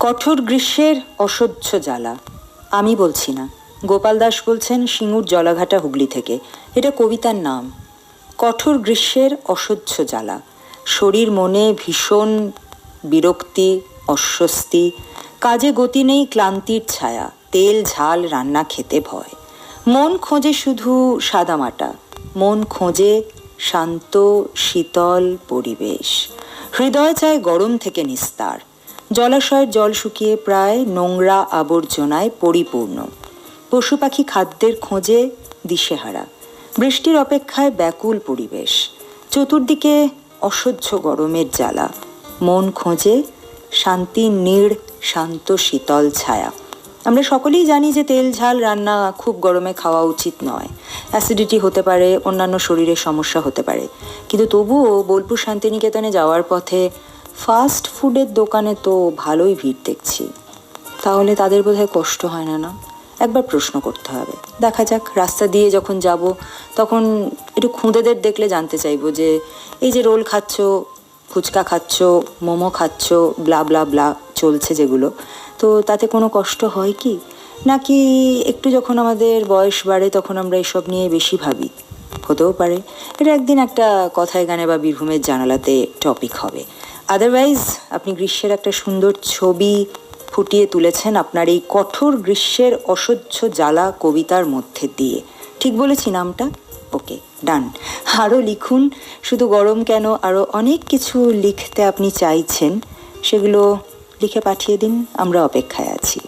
কঠোর গ্রীষ্মের অসহ্য জ্বালা। আমি বলছি না, গোপাল দাস বলছেন সিঙ্গুর জলাঘাটা হুগলি থেকে। এটা কবিতার নাম। কঠোর গ্রীষ্মের অসহ্য জ্বালা। শরীর মনে ভীষণ বিরক্তি, অস্বস্তি। কাজে গতি নেই, ক্লান্তির ছায়া। তেল ঝাল রান্না খেতে ভয়। মন খোঁজে শুধু সাদামাটা। মন খোঁজে শান্ত শীতল পরিবেশ। হৃদয় চায় গরম থেকে নিস্তার। জলাশয়ের জল শুকিয়ে প্রায় নোংরা আবর্জনায় পরিপূর্ণ। পশু পাখি খাদ্যের খোঁজে দিশেহারা। বৃষ্টির অপেক্ষায় ব্যাকুল পরিবেশ। চতুর্দিকে অসহ্য গরমের জ্বালা। মন খোঁজে শান্তির নীড়, শান্ত শীতল ছায়া। আমরা সকলেই জানি যে তেল ঝাল রান্না খুব গরমে খাওয়া উচিত নয়। অ্যাসিডিটি হতে পারে, অন্যান্য শরীরের সমস্যা হতে পারে। কিন্তু তবুও বোলপুর শান্তিনিকেতনে যাওয়ার পথে ফাস্ট ফুডের দোকানে তো ভালোই ভিড় দেখছি। তাহলে তাদের বোধহয় কষ্ট হয় না? একবার প্রশ্ন করতে হবে। দেখা যাক, রাস্তা দিয়ে যখন যাব তখন একটু খুঁদেদের দেখলে জানতে চাইবো যে এই যে রোল খাচ্ছ, ফুচকা খাচ্ছ, মোমো খাচ্ছ, ব্লা ব্লা ব্লা চলছে যেগুলো, তো তাতে কোনো কষ্ট হয় কি? নাকি একটু যখন আমাদের বয়স বাড়ে তখন আমরা এসব নিয়ে বেশি ভাবি? হতেও পারে। এটা একদিন একটা কথায় গানে বা বীরভূমের জানালাতে টপিক হবে। আদারওয়াইজ আপনি গ্রীষ্মের একটা সুন্দর ছবি ফুটিয়ে তুলেছেন আপনার এই কঠোর গ্রীষ্মের অসহ্য জ্বালা কবিতার মধ্যে দিয়ে। ঠিক বলেছি নামটা? ওকে, ডান। আরও লিখুন। শুধু গরম কেন, আরও অনেক কিছু লিখতে আপনি চাইছেন, সেগুলো লিখে পাঠিয়ে দিন। আমরা অপেক্ষায় আছি।